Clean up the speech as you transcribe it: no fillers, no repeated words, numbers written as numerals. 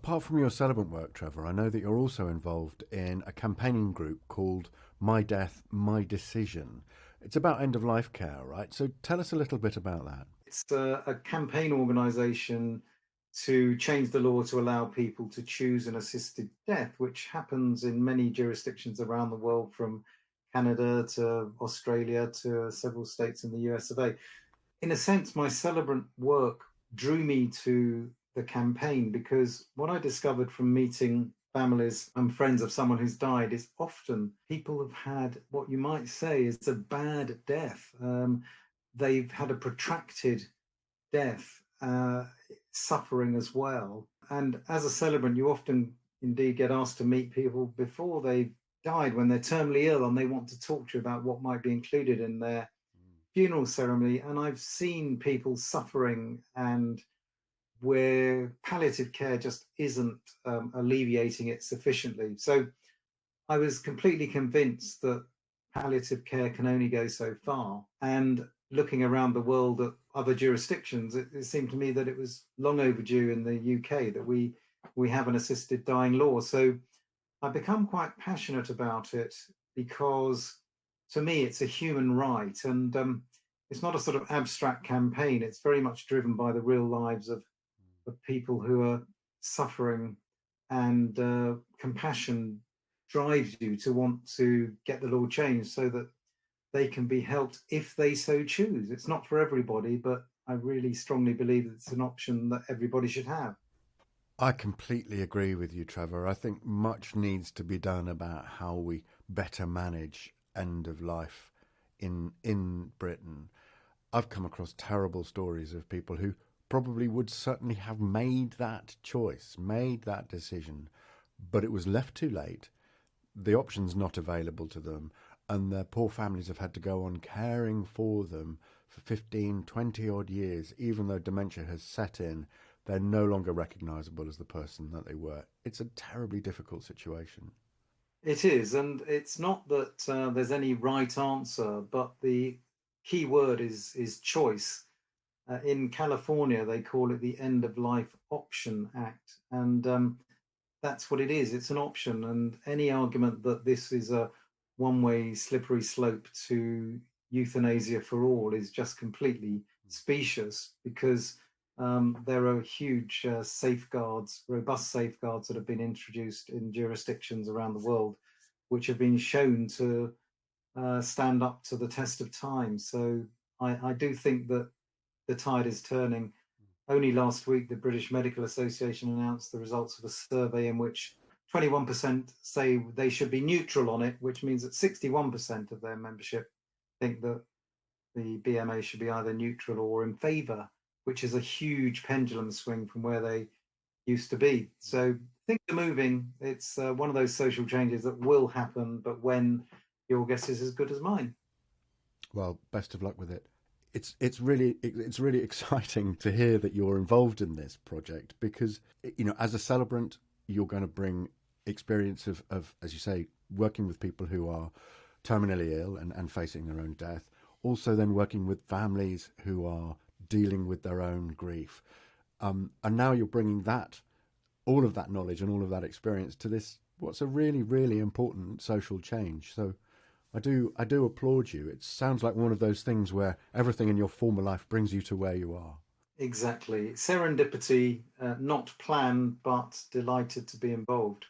Apart from your celebrant work, Trevor, I know that you're also involved in a campaigning group called MyDeath-MyDecision. It's about end-of-life care, right? So tell us a little bit about that. It's a campaign organisation to change the law to allow people to choose an assisted death, which happens in many jurisdictions around the world, from Canada to Australia to several states in the US of A. In a sense, my celebrant work drew me to the campaign because what I discovered from meeting families and friends of someone who's died is often people have had what you might say is a bad death. They've had a protracted death, suffering as well. And as a celebrant, you often indeed get asked to meet people before they died, when they're terminally ill, and they want to talk to you about what might be included in their funeral ceremony. And I've seen people suffering and where palliative care just isn't alleviating it sufficiently. So I was completely convinced that palliative care can only go so far. And looking around the world at other jurisdictions, it seemed to me that it was long overdue in the UK that we have an assisted dying law. So I've become quite passionate about it because, to me, it's a human right. And it's not a sort of abstract campaign. It's very much driven by the real lives of people who are suffering, and compassion drives you to want to get the law changed so that they can be helped if they so choose. It's not for everybody, but I really strongly believe that it's an option that everybody should have. I completely agree with you, Trevor. I think much needs to be done about how we better manage end of life in Britain. I've come across terrible stories of people who probably would certainly have made that choice, made that decision, but it was left too late. The option's not available to them, and their poor families have had to go on caring for them for 15, 20 odd years. Even though dementia has set in, they're no longer recognisable as the person that they were. It's a terribly difficult situation. It is, and it's not that there's any right answer, but the key word is choice. In California, they call it the End of Life Option Act, and that's what it is. It's an option, and any argument that this is a one-way slippery slope to euthanasia for all is just completely specious, because there are huge safeguards, robust safeguards that have been introduced in jurisdictions around the world, which have been shown to stand up to the test of time. So I do think that the tide is turning. Only last week, the British Medical Association announced the results of a survey in which 21% say they should be neutral on it, which means that 61% of their membership think that the BMA should be either neutral or in favour, which is a huge pendulum swing from where they used to be. So things are moving. It's one of those social changes that will happen, but when, your guess is as good as mine. Well, best of luck with it. It's really exciting to hear that you're involved in this project because, as a celebrant, you're going to bring experience of, as you say, working with people who are terminally ill and facing their own death. Also then working with families who are dealing with their own grief. And now you're bringing all of that knowledge and all of that experience to this, what's a really, really important social change. So I do applaud you. It sounds like one of those things where everything in your former life brings you to where you are. Exactly. Serendipity, not planned, but delighted to be involved.